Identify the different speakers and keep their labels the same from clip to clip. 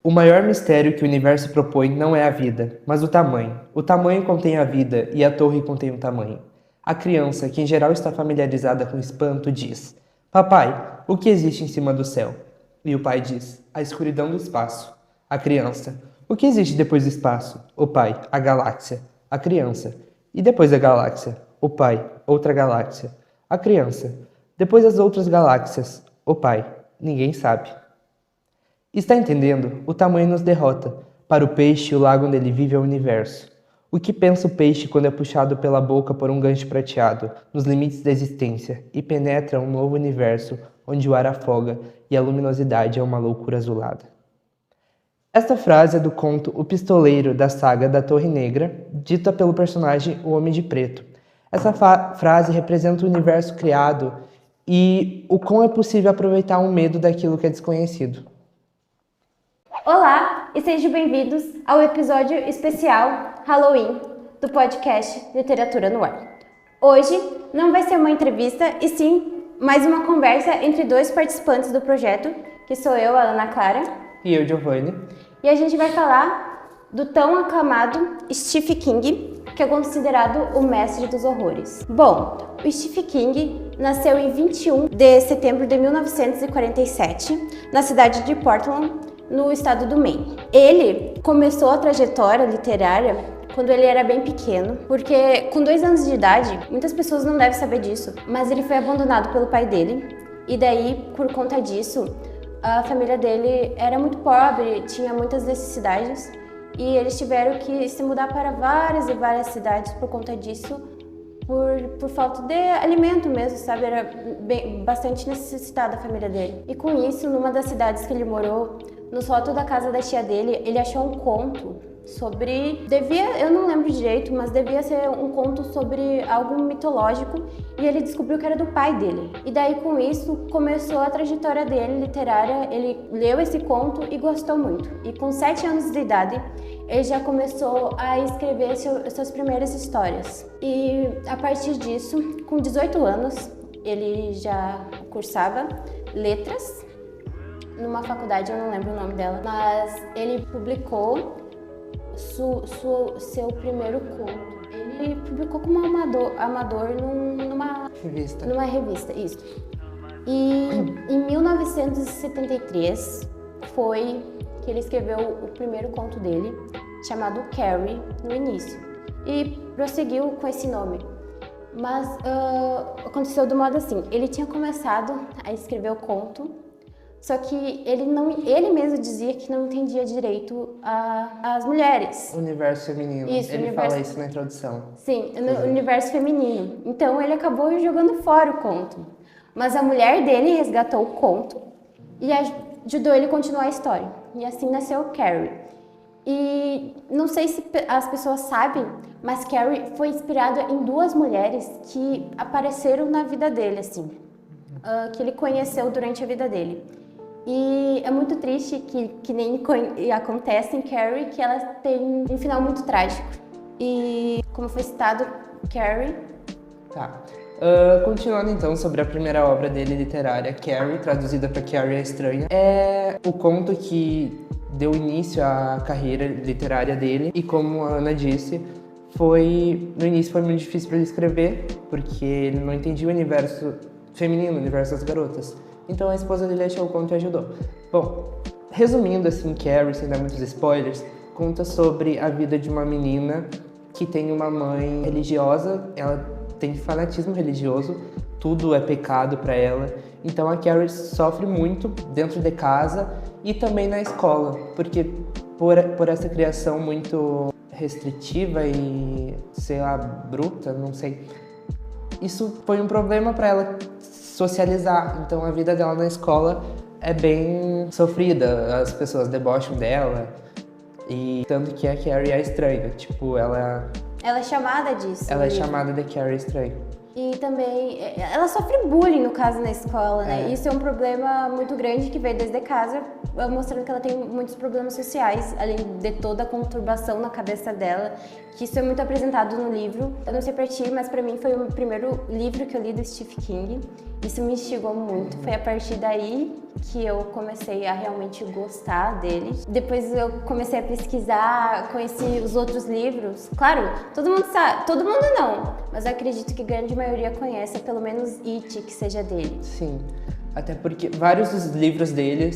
Speaker 1: O maior mistério que o universo propõe não é a vida, mas o tamanho. O tamanho contém a vida e a torre contém o tamanho. A criança, que em geral está familiarizada com espanto, diz: Papai, o que existe em cima do céu? E o pai diz: a escuridão do espaço. A criança: o que existe depois do espaço? O pai: a galáxia. A criança: e depois da galáxia? O pai: outra galáxia. A criança: depois das outras galáxias. O pai: ninguém sabe. Está entendendo? O tamanho nos derrota. Para o peixe, o lago onde ele vive é o universo. O que pensa o peixe quando é puxado pela boca por um gancho prateado, nos limites da existência, e penetra um novo universo, onde o ar afoga e a luminosidade é uma loucura azulada? Esta frase é do conto O Pistoleiro, da saga da Torre Negra, dita pelo personagem O Homem de Preto. Essa frase representa o universo criado e o quão é possível aproveitar o medo daquilo que é desconhecido.
Speaker 2: Olá e sejam bem-vindos ao episódio especial Halloween do podcast Literatura no Ar. Hoje não vai ser uma entrevista e sim mais uma conversa entre dois participantes do projeto, que sou eu, a Ana Clara.
Speaker 1: E eu, Giovanni.
Speaker 2: E a gente vai falar do tão aclamado Stephen King, que é considerado o mestre dos horrores. Bom, o Stephen King nasceu em 21 de setembro de 1947, na cidade de Portland, no estado do Maine. Ele começou a trajetória literária quando ele era bem pequeno, porque com 2 anos de idade, muitas pessoas não devem saber disso, mas ele foi abandonado pelo pai dele, e daí, por conta disso, a família dele era muito pobre, tinha muitas necessidades, e eles tiveram que se mudar para várias e várias cidades por conta disso, por falta de alimento mesmo, sabe? Era bastante necessitada a família dele. E com isso, numa das cidades que ele morou, no sótão da casa da tia dele, ele achou um conto sobre... eu não lembro direito, mas devia ser um conto sobre algo mitológico, e ele descobriu que era do pai dele. E daí, com isso, começou a trajetória dele literária. Ele leu esse conto e gostou muito. E com 7 anos de idade, ele já começou a escrever suas primeiras histórias. E a partir disso, com 18 anos, ele já cursava letras numa faculdade, eu não lembro o nome dela, mas ele publicou seu primeiro conto. Ele publicou como amador numa revista, isso. E em 1973 foi que ele escreveu o primeiro conto dele, chamado Carrie, no início, e prosseguiu com esse nome. Mas aconteceu do modo assim: ele tinha começado a escrever o conto, só que ele mesmo dizia que não entendia direito as mulheres.
Speaker 1: O universo feminino.
Speaker 2: Isso,
Speaker 1: ele fala isso na introdução.
Speaker 2: Sim, no universo feminino. Então ele acabou jogando fora o conto. Mas a mulher dele resgatou o conto e ajudou ele a continuar a história. E assim nasceu Carrie. E não sei se as pessoas sabem, mas Carrie foi inspirada em 2 mulheres que apareceram na vida dele, assim, que ele conheceu durante a vida dele. E é muito triste que nem acontece em Carrie, que ela tem um final muito trágico. E como foi citado, Carrie...
Speaker 1: Tá. Continuando então sobre a primeira obra dele literária, Carrie, traduzida para Carrie a Estranha, é o conto que deu início à carreira literária dele. E como a Ana disse, no início foi muito difícil para ele escrever, porque ele não entendia o universo feminino, o universo das garotas. Então a esposa dele achou o conto e ajudou. Bom, resumindo assim, Carrie, sem dar muitos spoilers, conta sobre a vida de uma menina que tem uma mãe religiosa. Ela tem fanatismo religioso, tudo é pecado para ela. Então a Carrie sofre muito dentro de casa e também na escola, porque por essa criação muito restritiva e, sei lá, bruta, não sei, isso foi um problema para ela socializar. Então a vida dela na escola é bem sofrida, as pessoas debocham dela, e tanto que a Carrie é estranha, tipo, ela
Speaker 2: é chamada disso.
Speaker 1: Ela é chamada de Carrie estranha.
Speaker 2: E também, ela sofre bullying, no caso, na escola, né?
Speaker 1: É.
Speaker 2: Isso é um problema muito grande que veio desde casa, mostrando que ela tem muitos problemas sociais, além de toda a conturbação na cabeça dela, que isso é muito apresentado no livro. Eu não sei pra ti, mas pra mim foi o primeiro livro que eu li do Stephen King. Isso me instigou muito. Foi a partir daí que eu comecei a realmente gostar dele. Depois eu comecei a pesquisar, conheci os outros livros. Claro, todo mundo sabe, todo mundo não, mas eu acredito que a grande maioria conhece, pelo menos It, que seja dele.
Speaker 1: Sim, até porque vários dos livros dele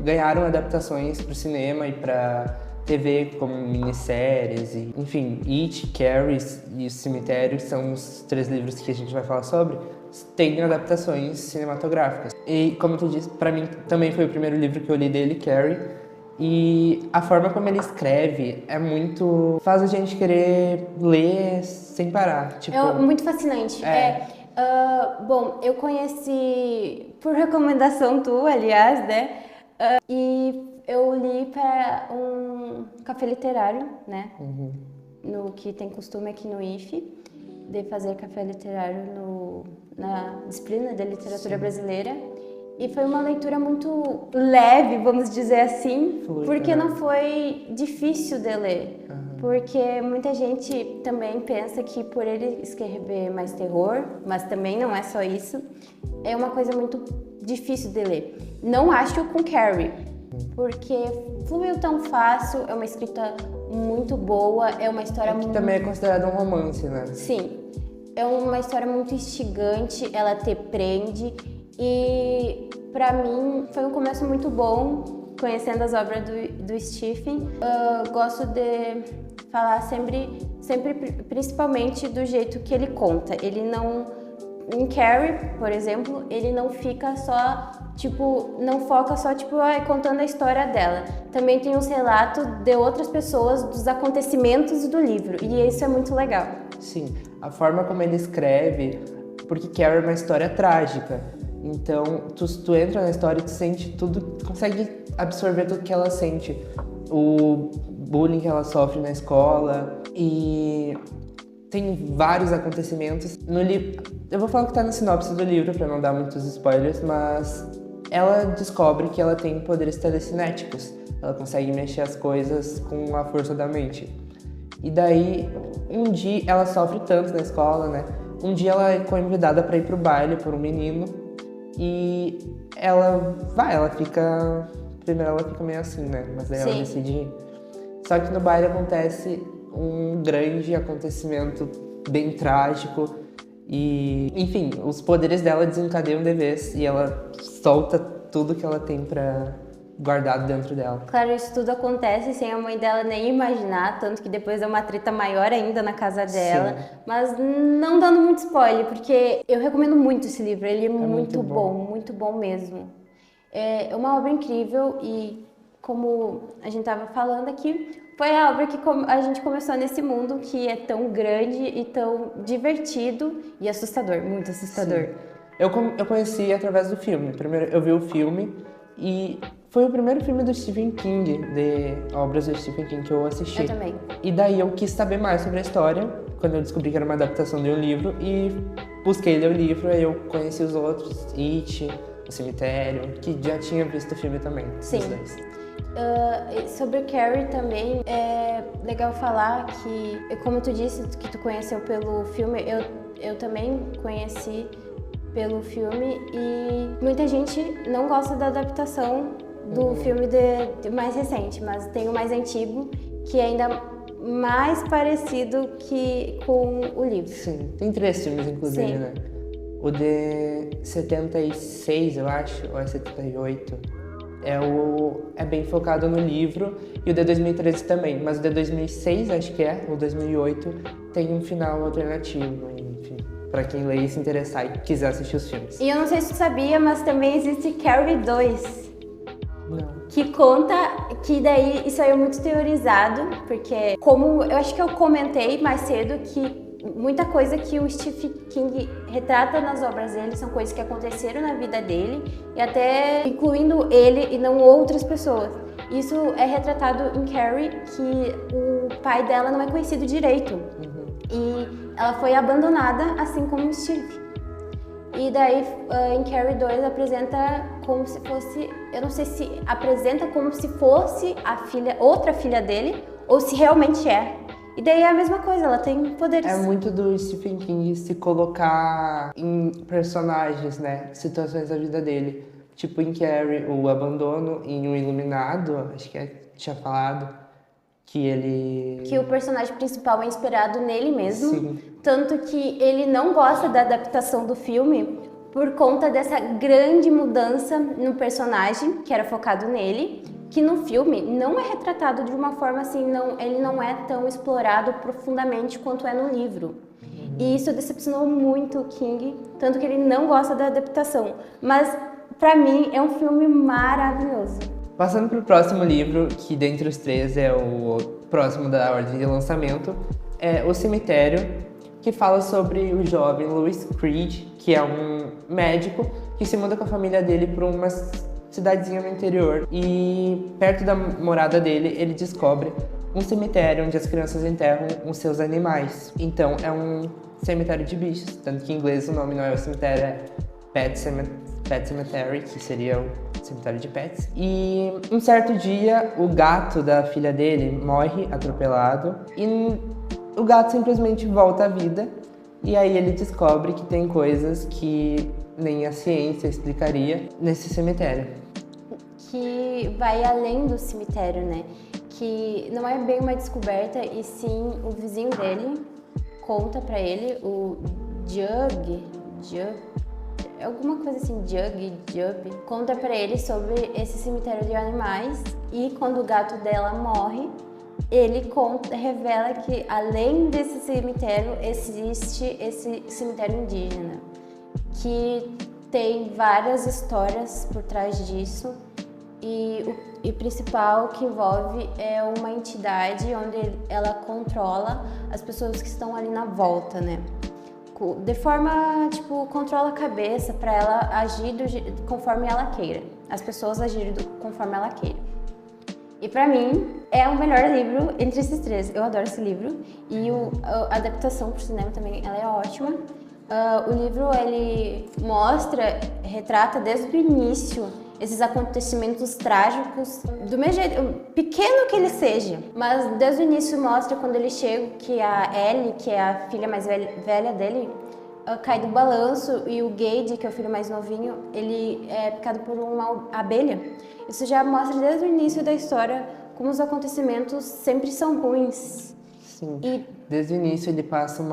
Speaker 1: ganharam adaptações para o cinema e para TV, como minisséries, e, enfim, It, Carrie e O Cemitério são os 3 livros que a gente vai falar sobre, têm adaptações cinematográficas. E, como tu disse, para mim também foi o primeiro livro que eu li dele, Carrie, e a forma como ele escreve é muito... faz a gente querer ler sem parar, tipo...
Speaker 2: É muito fascinante. Bom, eu conheci por recomendação tua, aliás, né? E eu li para um café literário, né? No que tem costume aqui no IFE, de fazer café literário na disciplina de literatura brasileira. E foi uma leitura muito leve, vamos dizer assim, porque não foi difícil de ler. Porque muita gente também pensa que por ele escrever mais terror, mas também não é só isso, é uma coisa muito difícil de ler. Não acho com Carrie, porque fluiu tão fácil, é uma escrita muito boa, é uma história
Speaker 1: que também é considerado um romance, né?
Speaker 2: Sim, é uma história muito instigante, ela te prende e pra mim foi um começo muito bom, conhecendo as obras do Stephen. Gosto de falar sempre, principalmente do jeito que ele conta. Ele não... Em Carrie, por exemplo, ele não fica só, não foca só, contando a história dela. Também tem uns relatos de outras pessoas, dos acontecimentos do livro, e isso é muito legal.
Speaker 1: Sim, a forma como ele escreve, porque Carrie é uma história trágica, então tu entra na história e tu sente tudo, tu consegue absorver tudo que ela sente. O bullying que ela sofre na escola, e tem vários acontecimentos. No livro, eu vou falar o que tá na sinopse do livro para não dar muitos spoilers, mas ela descobre que ela tem poderes telecinéticos. Ela consegue mexer as coisas com a força da mente. E daí, um dia, ela sofre tanto na escola, né? Um dia ela é convidada para ir pro baile por um menino e ela fica... Primeiro ela fica meio assim, né? Mas daí ela decide ir. Só que no baile acontece um grande acontecimento bem trágico e, enfim, os poderes dela desencadeiam de vez e ela solta tudo que ela tem guardado dentro dela.
Speaker 2: Claro, isso tudo acontece sem a mãe dela nem imaginar, tanto que depois é uma treta maior ainda na casa dela. Sim. Mas não dando muito spoiler, porque eu recomendo muito esse livro, ele é muito bom mesmo. É uma obra incrível e, como a gente estava falando aqui, foi a obra que a gente começou nesse mundo que é tão grande e tão divertido e assustador, muito assustador.
Speaker 1: Sim. Eu conheci através do filme. Primeiro eu vi o filme e foi o primeiro filme do Stephen King, de obras do Stephen King que eu assisti.
Speaker 2: Eu também.
Speaker 1: E daí eu quis saber mais sobre a história, quando eu descobri que era uma adaptação de um livro, e busquei ler o livro, aí eu conheci os outros, It, O Cemitério, que já tinha visto o filme também.
Speaker 2: Sim. Sobre Carrie também, é legal falar que, como tu disse, que tu conheceu pelo filme, eu também conheci pelo filme e muita gente não gosta da adaptação do filme mais recente, mas tem o mais antigo, que é ainda mais parecido com o livro.
Speaker 1: Sim, tem 3 filmes inclusive, né? O de 76, eu acho, ou é 78, é bem focado no livro, e o de 2013 também, mas o de 2006, acho que ou 2008, tem um final alternativo, enfim, pra quem lê e se interessar e quiser assistir os filmes.
Speaker 2: E eu não sei se tu sabia, mas também existe Carrie 2.
Speaker 1: Não.
Speaker 2: Que conta, que daí isso aí é muito teorizado, porque como eu acho que eu comentei mais cedo que muita coisa que o Stephen King retrata nas obras dele são coisas que aconteceram na vida dele e até incluindo ele e não outras pessoas. Isso é retratado em Carrie, que o pai dela não é conhecido direito. E ela foi abandonada, assim como Steve. E daí, em Carrie 2, apresenta como se fosse... Eu não sei se apresenta como se fosse outra filha dele, ou se realmente é. E daí é a mesma coisa, ela tem poderes.
Speaker 1: É muito do Stephen King se colocar em personagens, né? Situações da vida dele. Tipo em Carrie, o abandono, em O Iluminado, acho que tinha falado, que
Speaker 2: o personagem principal é inspirado nele mesmo.
Speaker 1: Sim.
Speaker 2: Tanto que ele não gosta da adaptação do filme por conta dessa grande mudança no personagem, que era focado nele, que no filme não é retratado de uma forma assim, ele não é tão explorado profundamente quanto é no livro. E isso decepcionou muito o King, tanto que ele não gosta da adaptação. Mas, pra mim, é um filme maravilhoso.
Speaker 1: Passando pro próximo livro, que dentre os três é o próximo da ordem de lançamento, é O Cemitério, que fala sobre o jovem Louis Creed, que é um médico que se muda com a família dele para uma cidadezinha no interior. E perto da morada dele, ele descobre um cemitério onde as crianças enterram os seus animais. Então, é um cemitério de bichos, tanto que em inglês o nome não é o cemitério, é Pet Cemetery, que seria o cemitério de pets. E um certo dia, o gato da filha dele morre atropelado e o gato simplesmente volta à vida. E aí ele descobre que tem coisas que nem a ciência explicaria nesse cemitério.
Speaker 2: Que vai além do cemitério, né? Que não é bem uma descoberta, e sim o vizinho dele conta pra ele, o Jug, alguma coisa assim, Jub, conta pra ele sobre esse cemitério de animais, e quando o gato dela morre, ele revela que além desse cemitério existe esse cemitério indígena, que tem várias histórias por trás disso, e o principal que envolve é uma entidade onde ela controla as pessoas que estão ali na volta, né? De forma, controla a cabeça para ela agir conforme ela queira. As pessoas agirem conforme ela queira. E pra mim, é o melhor livro entre esses três. Eu adoro esse livro. E a adaptação pro cinema também, ela é ótima. O livro, ele retrata desde o início esses acontecimentos trágicos, do mesmo jeito, pequeno que ele seja, mas desde o início mostra quando ele chega que a Ellie, que é a filha mais velha dele, cai do balanço, e o Gage, que é o filho mais novinho, ele é picado por uma abelha. Isso já mostra desde o início da história como os acontecimentos sempre são ruins.
Speaker 1: Sim. Desde o início ele passa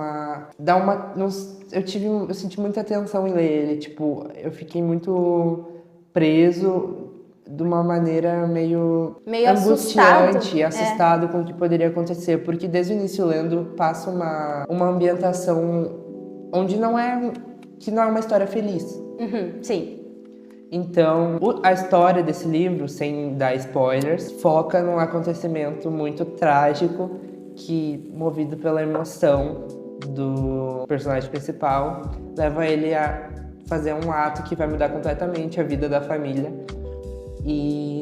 Speaker 1: eu senti muita tensão em ler ele, eu fiquei muito preso de uma maneira meio angustiante, assustado com o que poderia acontecer, porque desde o início lendo passa uma ambientação onde não é uma história feliz.
Speaker 2: Sim.
Speaker 1: Então, a história desse livro, sem dar spoilers, foca num acontecimento muito trágico que, movido pela emoção do personagem principal, leva ele a fazer um ato que vai mudar completamente a vida da família. E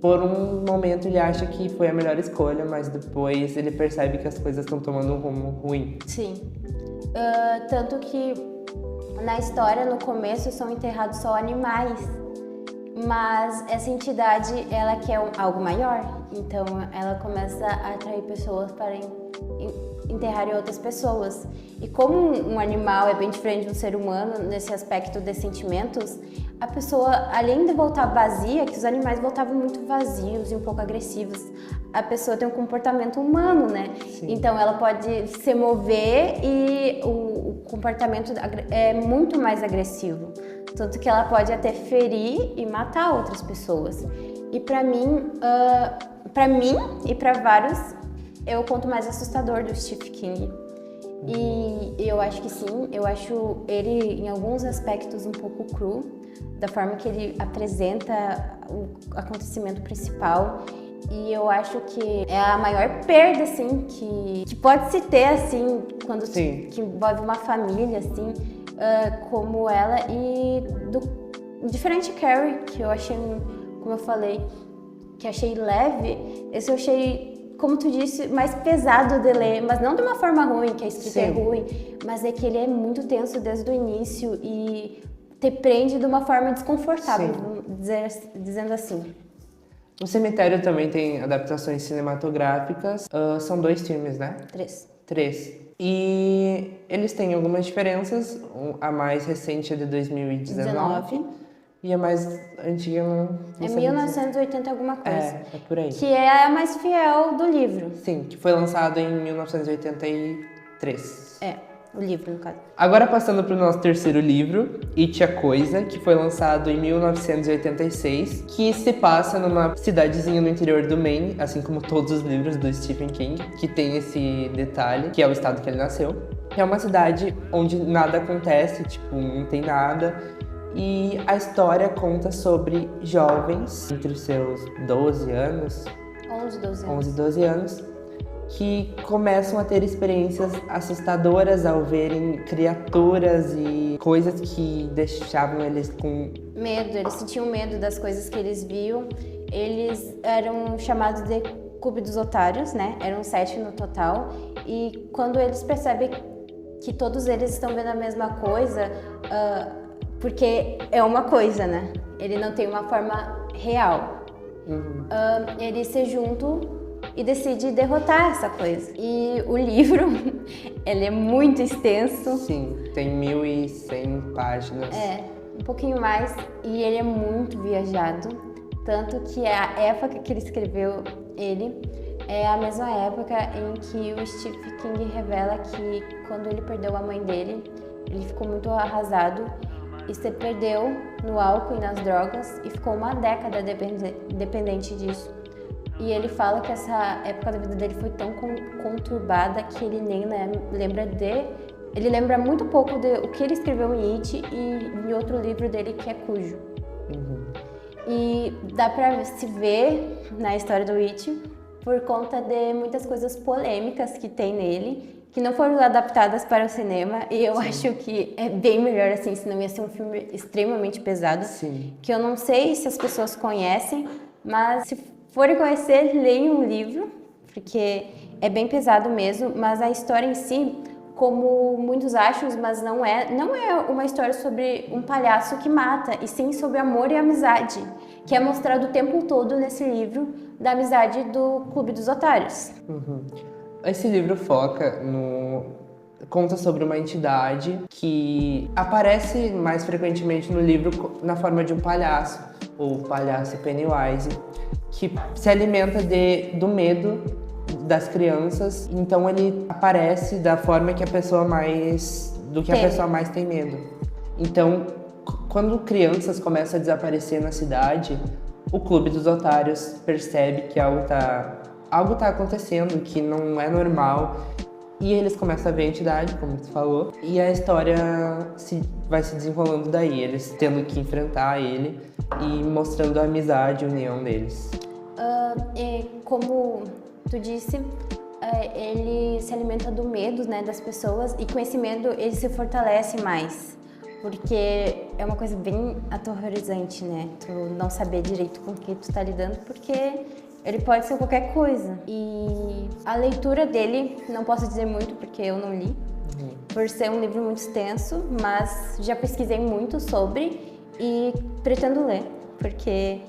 Speaker 1: por um momento ele acha que foi a melhor escolha, mas depois ele percebe que as coisas estão tomando um rumo ruim.
Speaker 2: Sim. Tanto que na história, no começo, são enterrados só animais, mas essa entidade, ela quer algo maior, então ela começa a atrair pessoas para enterrarem outras pessoas. E como um animal é bem diferente de um ser humano nesse aspecto de sentimentos, a pessoa, além de voltar vazia, que os animais voltavam muito vazios e um pouco agressivos, a pessoa tem um comportamento humano, né?
Speaker 1: Sim.
Speaker 2: Então ela pode se mover e o comportamento é muito mais agressivo. Tanto que ela pode até ferir e matar outras pessoas. E pra mim e pra vários, é o conto mais assustador do Stephen King. E eu acho que sim, eu acho ele em alguns aspectos um pouco cru, da forma que ele apresenta o acontecimento principal. E eu acho que é a maior perda, assim, que pode se ter, assim, quando que envolve uma família, assim, como ela. E diferente de Carrie, que eu achei, como eu falei, que achei leve, esse eu achei como tu disse, mais pesado de ler, mas não de uma forma ruim, que a escrita é ruim, mas é que ele é muito tenso desde o início e te prende de uma forma desconfortável, dizendo assim.
Speaker 1: O Cemitério também tem adaptações cinematográficas. São 2 filmes, né? 3. E eles têm algumas diferenças. A mais recente é de 2019. E a mais antiga não
Speaker 2: é 1980 alguma coisa.
Speaker 1: É por aí.
Speaker 2: Que é a mais fiel do livro.
Speaker 1: Sim, que foi lançado em 1983.
Speaker 2: O livro, no caso.
Speaker 1: Agora passando para o nosso terceiro livro, It a Coisa, que foi lançado em 1986, que se passa numa cidadezinha no interior do Maine, assim como todos os livros do Stephen King, que tem esse detalhe, que é o estado que ele nasceu. É uma cidade onde nada acontece, tipo, não tem nada. E a história conta sobre jovens, entre os seus 12 anos... 11, 12 anos, que começam a ter experiências assustadoras ao verem criaturas e coisas que deixavam eles com...
Speaker 2: medo, eles sentiam medo das coisas que eles viam. Eles eram chamados de Clube dos Otários, né? Eram 7 no total. E quando eles percebem que todos eles estão vendo a mesma coisa, porque é uma coisa, né? Ele não tem uma forma real. Eles se juntam e decide derrotar essa coisa. E o livro, ele é muito extenso.
Speaker 1: Sim, tem 1.100 páginas.
Speaker 2: Um pouquinho mais. E ele é muito viajado. Tanto que a época que ele escreveu ele é a mesma época em que o Stephen King revela que quando ele perdeu a mãe dele, ele ficou muito arrasado e se perdeu no álcool e nas drogas e ficou uma década dependente disso. E ele fala que essa época da vida dele foi tão conturbada que ele nem lembra Ele lembra muito pouco de o que ele escreveu em It e em outro livro dele que é Cujo. E dá pra se ver na história do It por conta de muitas coisas polêmicas que tem nele, que não foram adaptadas para o cinema, e eu acho que é bem melhor assim, senão ia ser um filme extremamente pesado, que eu não sei se as pessoas conhecem, mas se forem conhecer, leiam o livro, porque é bem pesado mesmo, mas a história em si, como muitos acham, mas não é uma história sobre um palhaço que mata, e sim sobre amor e amizade, que é mostrado o tempo todo nesse livro, da amizade do Clube dos Otários.
Speaker 1: Esse livro conta sobre uma entidade que aparece mais frequentemente no livro na forma de um palhaço, o palhaço Pennywise, que se alimenta do medo das crianças. Então ele aparece da forma que a pessoa mais tem medo. Então, quando crianças começam a desaparecer na cidade, o Clube dos Otários percebe que algo tá acontecendo, que não é normal, e eles começam a ver a entidade, como tu falou, e a história vai se desenrolando daí, eles tendo que enfrentar ele e mostrando a amizade e a união deles.
Speaker 2: Como tu disse, ele se alimenta do medo, né, das pessoas, e com esse medo ele se fortalece mais, porque é uma coisa bem aterrorizante, né, tu não saber direito com o que tu tá lidando, porque ele pode ser qualquer coisa. E a leitura dele, não posso dizer muito porque eu não li, por ser um livro muito extenso, mas já pesquisei muito sobre e pretendo ler, porque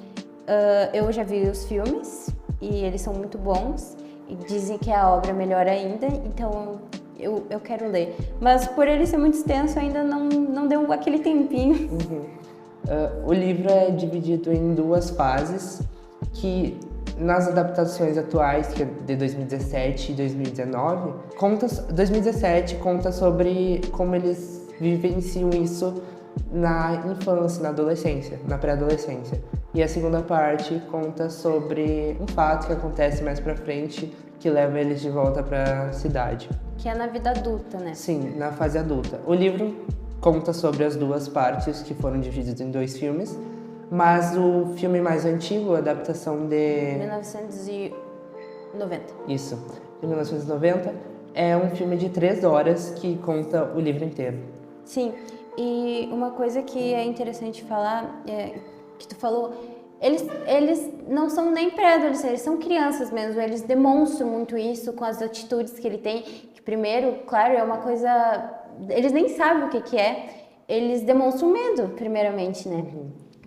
Speaker 2: eu já vi os filmes e eles são muito bons e dizem que a obra é melhor ainda, então eu quero ler. Mas por ele ser muito extenso, ainda não deu aquele tempinho.
Speaker 1: O livro é dividido em 2 fases, que nas adaptações atuais, que é de 2017 e 2019, 2017 conta sobre como eles vivenciam isso na infância, na adolescência, na pré-adolescência. E a segunda parte conta sobre um fato que acontece mais pra frente, que leva eles de volta pra cidade.
Speaker 2: Que é na vida adulta, né?
Speaker 1: Sim, na fase adulta. O livro conta sobre as 2 partes, que foram divididas em 2 filmes, mas o filme mais antigo, a adaptação de...
Speaker 2: 1990.
Speaker 1: Isso, de 1990, é um filme de 3 horas que conta o livro inteiro.
Speaker 2: Sim, e uma coisa que é interessante falar, que tu falou, eles não são nem pré-adolescentes, eles são crianças mesmo, eles demonstram muito isso com as atitudes que ele tem, que primeiro, claro, é uma coisa, eles nem sabem o que é, eles demonstram medo, primeiramente, né?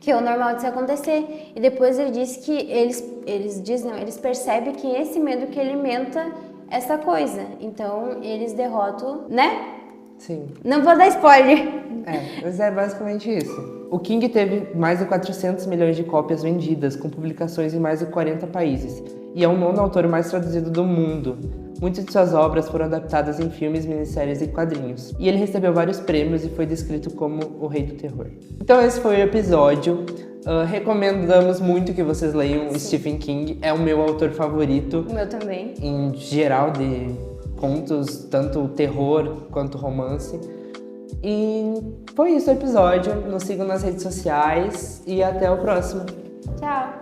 Speaker 2: Que é o normal de se acontecer. E depois ele diz que eles percebem que esse medo que alimenta essa coisa. Então, eles derrotam, né?
Speaker 1: Sim.
Speaker 2: Não vou dar spoiler.
Speaker 1: Mas é basicamente isso. O King teve mais de 400 milhões de cópias vendidas, com publicações em mais de 40 países. E é o 9º autor mais traduzido do mundo. Muitas de suas obras foram adaptadas em filmes, minisséries e quadrinhos. E ele recebeu vários prêmios e foi descrito como o rei do terror. Então esse foi o episódio. Recomendamos muito que vocês leiam Stephen King. É o meu autor favorito.
Speaker 2: O meu também.
Speaker 1: Em geral de contos, tanto terror quanto romance. E foi isso o episódio. Nos sigam nas redes sociais e até o próximo.
Speaker 2: Tchau.